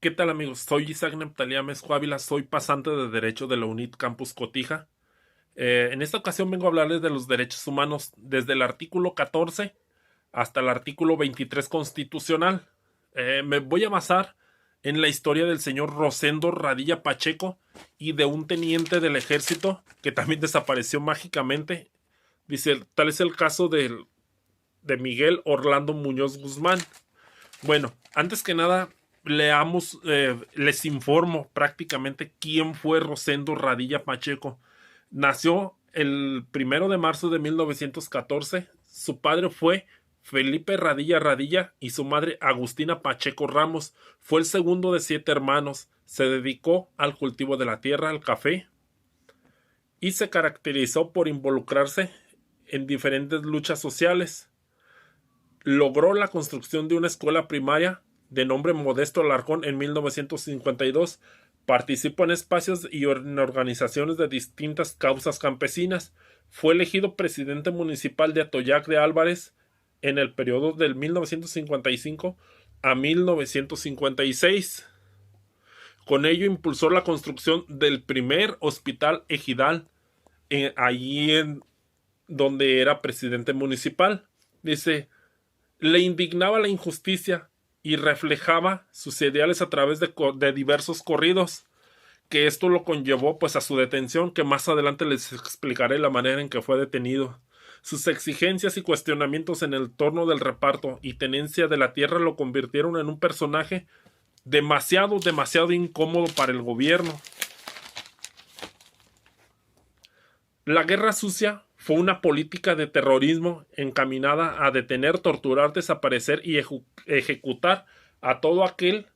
¿Qué tal, amigos? Soy Isaac Neptalía Mezcua Ávila, soy pasante de Derecho de la UNIT Campus Cotija. En esta ocasión vengo a hablarles de los derechos humanos desde el artículo 14 hasta el artículo 23 constitucional. Me voy a basar en la historia del señor Rosendo Radilla Pacheco y de un teniente del ejército que también desapareció mágicamente. Dice, tal es el caso de Miguel Orlando Muñoz Guzmán. Bueno, antes que nada, les informo prácticamente quién fue Rosendo Radilla Pacheco. Nació el 1 de marzo de 1914. Su padre fue Felipe Radilla Radilla y su madre Agustina Pacheco Ramos. Fue el segundo de 7 hermanos. Se dedicó al cultivo de la tierra, al café, y se caracterizó por involucrarse en diferentes luchas sociales. Logró la construcción de una escuela primaria de nombre Modesto Alarcón en 1952. Participó en espacios y en organizaciones de distintas causas campesinas. Fue elegido presidente municipal de Atoyac de Álvarez en el periodo del 1955 a 1956. Con ello impulsó la construcción del primer hospital ejidal allí en donde era presidente municipal. Dice, le indignaba la injusticia y reflejaba sus ideales a través de diversos corridos, que esto lo conllevó pues a su detención, que más adelante les explicaré la manera en que fue detenido. Sus exigencias y cuestionamientos en el torno del reparto y tenencia de la tierra lo convirtieron en un personaje demasiado incómodo para el gobierno. La guerra sucia fue una política de terrorismo encaminada a detener, torturar, desaparecer y ejecutar a todo aquel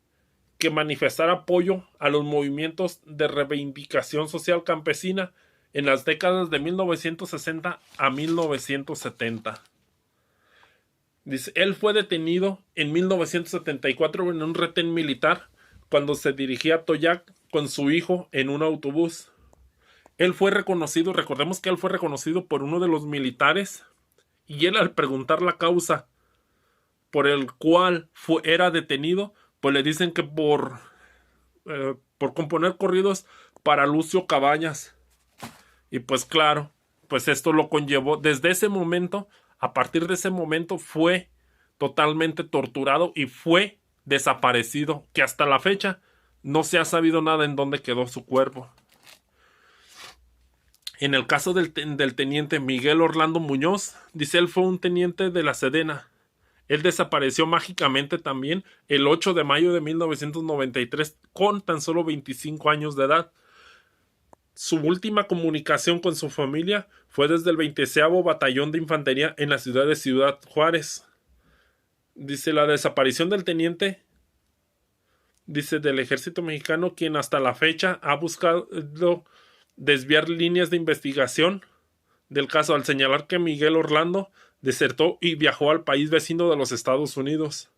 que manifestara apoyo a los movimientos de reivindicación social campesina en las décadas de 1960 a 1970. Dice, él fue detenido en 1974 en un retén militar cuando se dirigía a Toyac con su hijo en un autobús. Él fue reconocido, recordemos que él fue reconocido por uno de los militares, y él, al preguntar la causa por el cual era detenido, pues le dicen que por componer corridos para Lucio Cabañas. Y pues claro, pues esto lo conllevó desde ese momento. A partir de ese momento fue totalmente torturado y fue desaparecido, que hasta la fecha no se ha sabido nada en dónde quedó su cuerpo. En el caso del teniente Miguel Orlando Muñoz, dice, él fue un teniente de la Sedena. Él desapareció mágicamente también el 8 de mayo de 1993 con tan solo 25 años de edad. Su última comunicación con su familia fue desde el 20º Batallón de Infantería en la ciudad de Ciudad Juárez. Dice, la desaparición del teniente, dice, del ejército mexicano, quien hasta la fecha ha buscado desviar líneas de investigación del caso al señalar que Miguel Orlando desertó y viajó al país vecino de los Estados Unidos.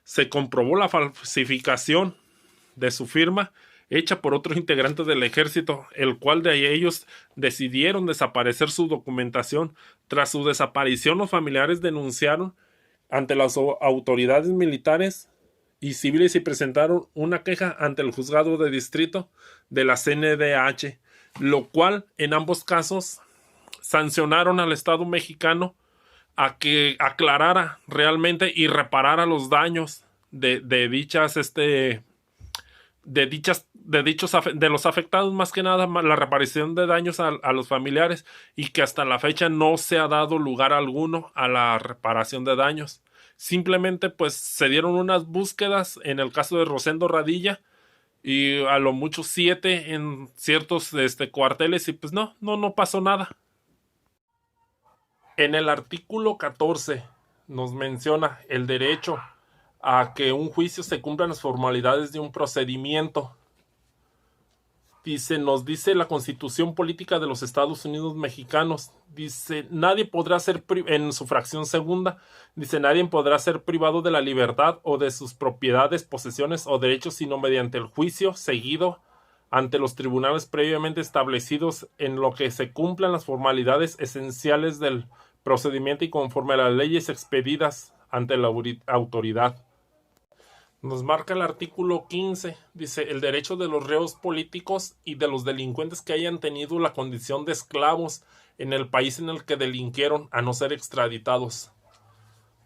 Se comprobó la falsificación de su firma hecha por otro integrante del ejército, el cual de ellos decidieron desaparecer su documentación. Tras su desaparición, los familiares denunciaron ante las autoridades militares y civiles y presentaron una queja ante el juzgado de distrito de la CNDH, lo cual en ambos casos sancionaron al Estado mexicano a que aclarara realmente y reparara los daños de los afectados, más que nada la reparación de daños a los familiares, y que hasta la fecha no se ha dado lugar alguno a la reparación de daños. Simplemente pues se dieron unas búsquedas en el caso de Rosendo Radilla y a lo mucho 7 en ciertos cuarteles, y pues no pasó nada. En el artículo 14 nos menciona el derecho a que un juicio se cumplan las formalidades de un procedimiento. Dice, nos dice la Constitución Política de los Estados Unidos Mexicanos, dice, nadie podrá ser, en su fracción segunda, dice, nadie podrá ser privado de la libertad o de sus propiedades, posesiones o derechos, sino mediante el juicio seguido ante los tribunales previamente establecidos, en lo que se cumplan las formalidades esenciales del procedimiento y conforme a las leyes expedidas ante la autoridad. Nos marca el artículo 15, dice el derecho de los reos políticos y de los delincuentes que hayan tenido la condición de esclavos en el país en el que delinquieron a no ser extraditados.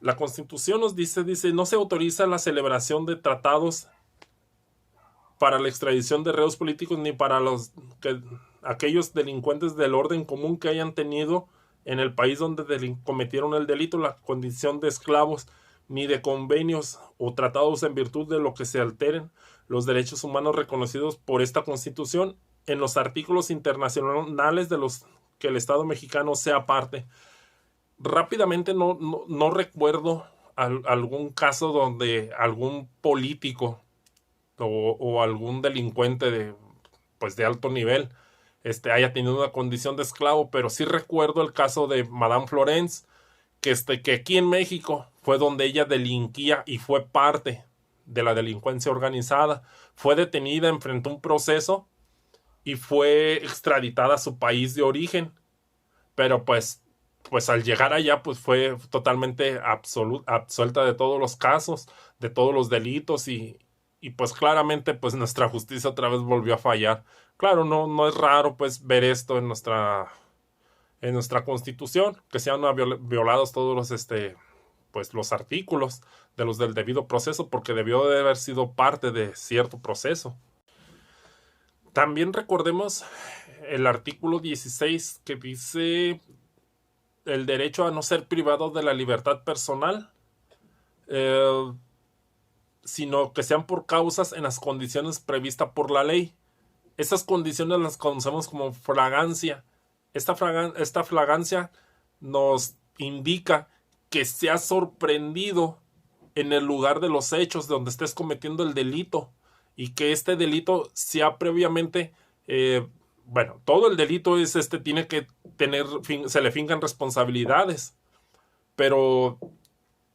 La Constitución nos dice, no se autoriza la celebración de tratados para la extradición de reos políticos ni para aquellos delincuentes del orden común que hayan tenido en el país donde cometieron el delito la condición de esclavos, ni de convenios o tratados en virtud de lo que se alteren los derechos humanos reconocidos por esta Constitución en los artículos internacionales de los que el Estado mexicano sea parte. Rápidamente no recuerdo algún caso donde algún político o algún delincuente de alto nivel haya tenido una condición de esclavo, pero sí recuerdo el caso de Madame Florence, que aquí en México fue donde ella delinquía y fue parte de la delincuencia organizada. Fue detenida, enfrentó un proceso y fue extraditada a su país de origen, pero pues al llegar allá pues fue totalmente absuelta de todos los casos, de todos los delitos y pues claramente pues nuestra justicia otra vez volvió a fallar. Claro, no es raro pues ver esto en nuestra Constitución, que sean violados todos los artículos de los del debido proceso, porque debió de haber sido parte de cierto proceso. También recordemos el artículo 16 que dice el derecho a no ser privado de la libertad personal, sino que sean por causas en las condiciones previstas por la ley. Esas condiciones las conocemos como fragancia. Esta fragancia nos indica que se ha sorprendido en el lugar de los hechos donde estés cometiendo el delito y que este delito sea previamente, todo el delito tiene que tener, se le fincan responsabilidades, pero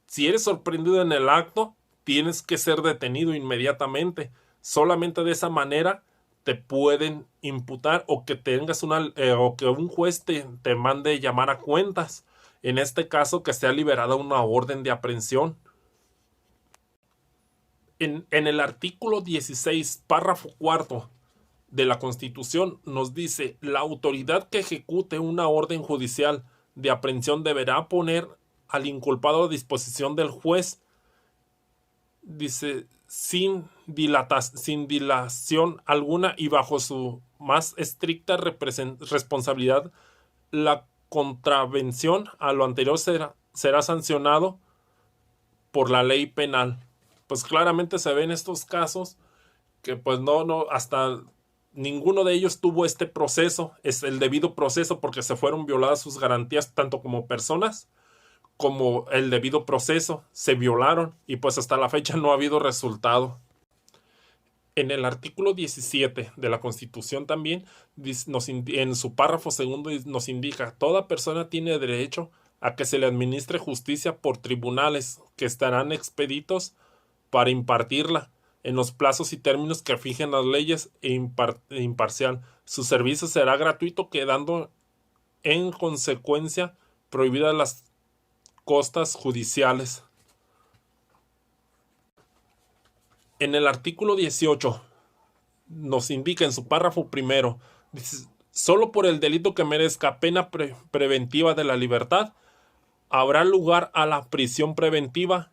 si eres sorprendido en el acto, tienes que ser detenido inmediatamente. Solamente de esa manera te pueden imputar o que tengas o que un juez te mande llamar a cuentas. En este caso, que sea liberada una orden de aprehensión. En el artículo 16, párrafo cuarto de la Constitución nos dice: la autoridad que ejecute una orden judicial de aprehensión deberá poner al inculpado a disposición del juez, dice, sin dilación alguna y bajo su más estricta responsabilidad. La contravención a lo anterior será sancionado por la ley penal. Pues claramente se ven estos casos que pues hasta ninguno de ellos tuvo este proceso, es el debido proceso, porque se fueron violadas sus garantías tanto como personas como el debido proceso, se violaron y pues hasta la fecha no ha habido resultado. En el artículo 17 de la Constitución también, en su párrafo segundo, nos indica: toda persona tiene derecho a que se le administre justicia por tribunales que estarán expeditos para impartirla en los plazos y términos que fijen las leyes e imparcial. Su servicio será gratuito, quedando en consecuencia prohibidas las costas judiciales. En el artículo 18 nos indica en su párrafo primero, dice: solo por el delito que merezca pena preventiva de la libertad habrá lugar a la prisión preventiva.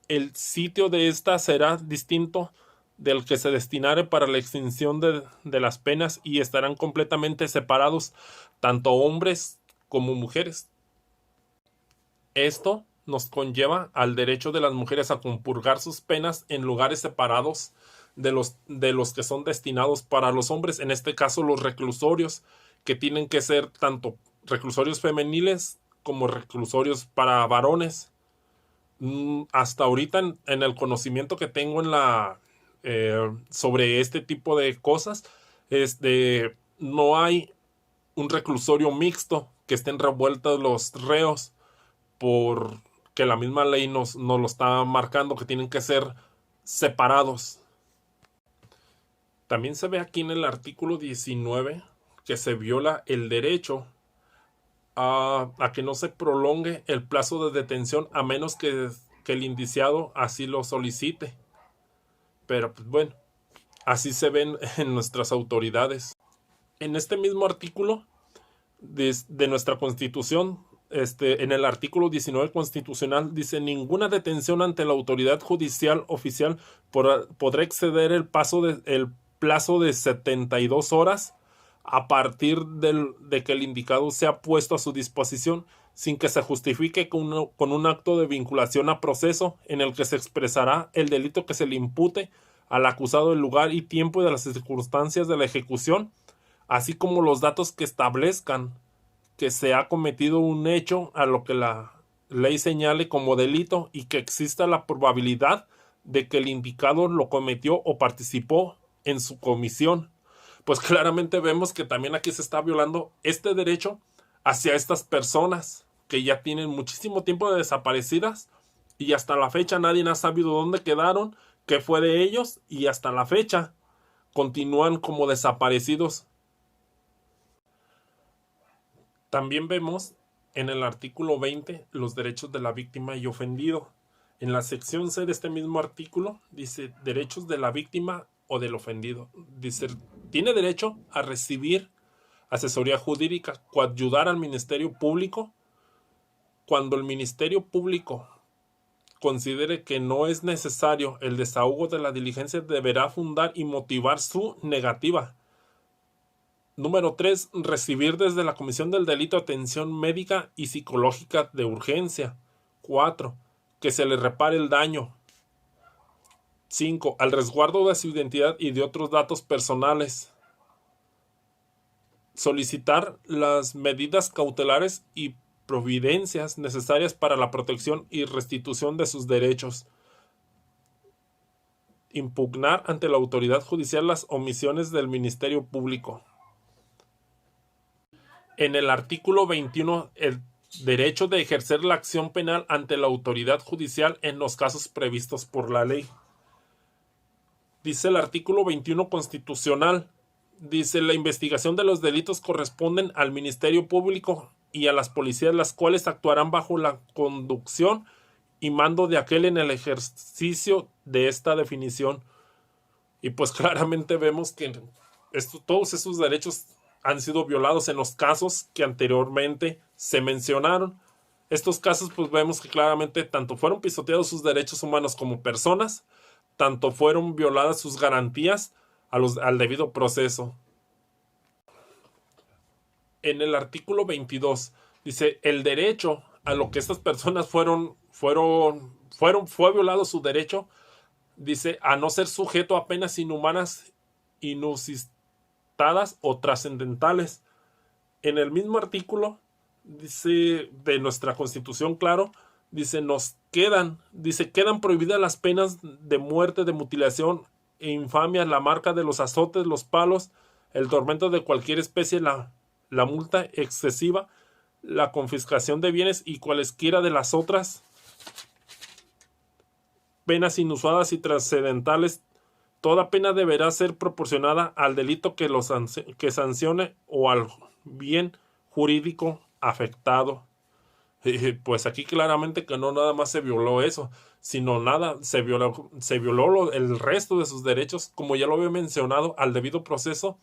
El sitio de esta será distinto del que se destinare para la extinción de las penas y estarán completamente separados tanto hombres como mujeres. Esto nos conlleva al derecho de las mujeres a compurgar sus penas en lugares separados de los que son destinados para los hombres, en este caso los reclusorios, que tienen que ser tanto reclusorios femeniles como reclusorios para varones. Hasta ahorita en el conocimiento que tengo sobre este tipo de cosas, no hay un reclusorio mixto que estén revueltos los reos, porque la misma ley nos lo está marcando, que tienen que ser separados. También se ve aquí en el artículo 19 que se viola el derecho a que no se prolongue el plazo de detención a menos que el indiciado así lo solicite. Pero pues bueno, así se ven en nuestras autoridades. En este mismo artículo de nuestra Constitución, en el artículo 19 constitucional, dice: ninguna detención ante la autoridad judicial oficial podrá exceder el plazo de 72 horas a partir de que el indicado sea puesto a su disposición, sin que se justifique con un acto de vinculación a proceso en el que se expresará el delito que se le impute al acusado, el lugar y tiempo de las circunstancias de la ejecución, así como los datos que establezcan que se ha cometido un hecho a lo que la ley señale como delito y que exista la probabilidad de que el indicado lo cometió o participó en su comisión. Pues claramente vemos que también aquí se está violando este derecho hacia estas personas que ya tienen muchísimo tiempo de desaparecidas y hasta la fecha nadie ha sabido dónde quedaron, qué fue de ellos, y hasta la fecha continúan como desaparecidos. También vemos en el artículo 20 los derechos de la víctima y ofendido. En la sección C de este mismo artículo dice: derechos de la víctima o del ofendido. Dice: tiene derecho a recibir asesoría jurídica, coadyudar al Ministerio Público cuando el Ministerio Público considere que no es necesario el desahogo de la diligencia, deberá fundar y motivar su negativa. Número 3. Recibir desde la comisión del delito atención médica y psicológica de urgencia. 4. Que se le repare el daño. 5. Al resguardo de su identidad y de otros datos personales. Solicitar las medidas cautelares y providencias necesarias para la protección y restitución de sus derechos. Impugnar ante la autoridad judicial las omisiones del Ministerio Público. En el artículo 21, el derecho de ejercer la acción penal ante la autoridad judicial en los casos previstos por la ley. Dice el artículo 21 constitucional, dice: la investigación de los delitos corresponden al Ministerio Público y a las policías, las cuales actuarán bajo la conducción y mando de aquel en el ejercicio de esta definición. Y pues claramente vemos que todos esos derechos han sido violados en los casos que anteriormente se mencionaron. Estos casos pues vemos que claramente tanto fueron pisoteados sus derechos humanos como personas, tanto fueron violadas sus garantías al debido proceso. En el artículo 22 dice: el derecho a lo que estas personas fue violado su derecho, dice, a no ser sujeto a penas inhumanas, inusitadas o trascendentales. En el mismo artículo dice de nuestra Constitución, claro, dice: quedan prohibidas las penas de muerte, de mutilación e infamia, la marca de los azotes, los palos, el tormento de cualquier especie, la multa excesiva, la confiscación de bienes y cualesquiera de las otras penas inusuadas y trascendentales. Toda pena deberá ser proporcionada al delito que sancione o al bien jurídico afectado. Pues aquí claramente que no nada más se violó eso, sino se violó el resto de sus derechos, como ya lo había mencionado, al debido proceso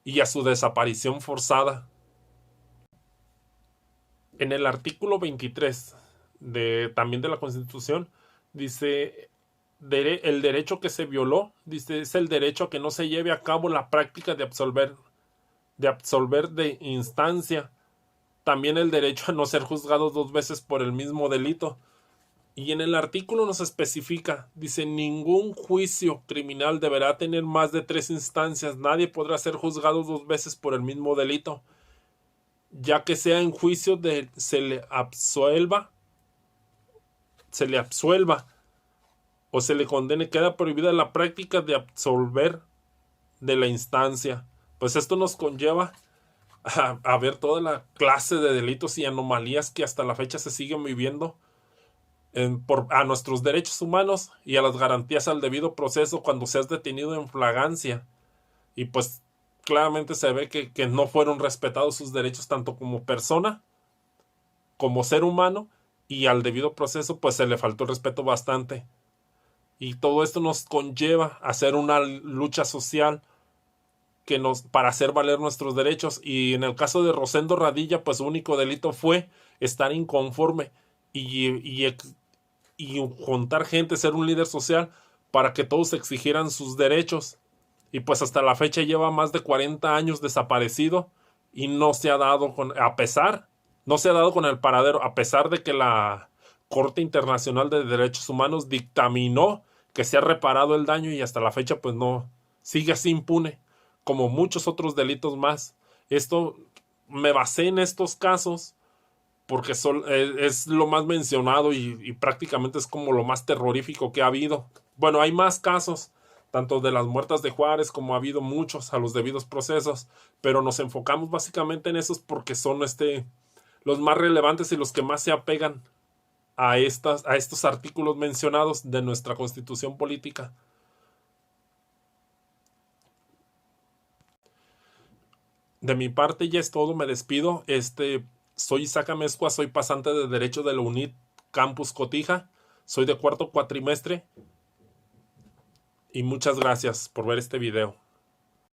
y a su desaparición forzada. En el artículo 23 también de la Constitución dice: el derecho que se violó, dice, es el derecho a que no se lleve a cabo la práctica de absolver de instancia. También el derecho a no ser juzgado 2 veces por el mismo delito. Y en el artículo nos especifica, dice: ningún juicio criminal deberá tener más de 3 instancias. Nadie podrá ser juzgado 2 veces por el mismo delito, ya que sea en juicio se le absuelva o se le condene, queda prohibida la práctica de absolver de la instancia. Pues esto nos conlleva a ver toda la clase de delitos y anomalías que hasta la fecha se siguen viviendo a nuestros derechos humanos y a las garantías al debido proceso cuando seas detenido en flagrancia. Y pues claramente se ve que no fueron respetados sus derechos tanto como persona, como ser humano, y al debido proceso pues se le faltó el respeto bastante. Y todo esto nos conlleva a hacer una lucha social para hacer valer nuestros derechos. Y en el caso de Rosendo Radilla, pues su único delito fue estar inconforme y juntar gente, ser un líder social para que todos exigieran sus derechos. Y pues hasta la fecha lleva más de 40 años desaparecido y no se ha dado no se ha dado con el paradero, a pesar de que la Corte Internacional de Derechos Humanos dictaminó que se ha reparado el daño, y hasta la fecha pues no, sigue así impune, como muchos otros delitos más. Esto, me basé en estos casos porque es lo más mencionado y prácticamente es como lo más terrorífico que ha habido. Bueno, hay más casos, tanto de las muertas de Juárez como ha habido muchos a los debidos procesos, pero nos enfocamos básicamente en esos porque son los más relevantes y los que más se apegan a estos artículos mencionados de nuestra Constitución política. De mi parte ya es todo, me despido. Soy Isaac Amezcua, soy pasante de Derecho de la UNIT Campus Cotija, soy de cuarto cuatrimestre y muchas gracias por ver este video.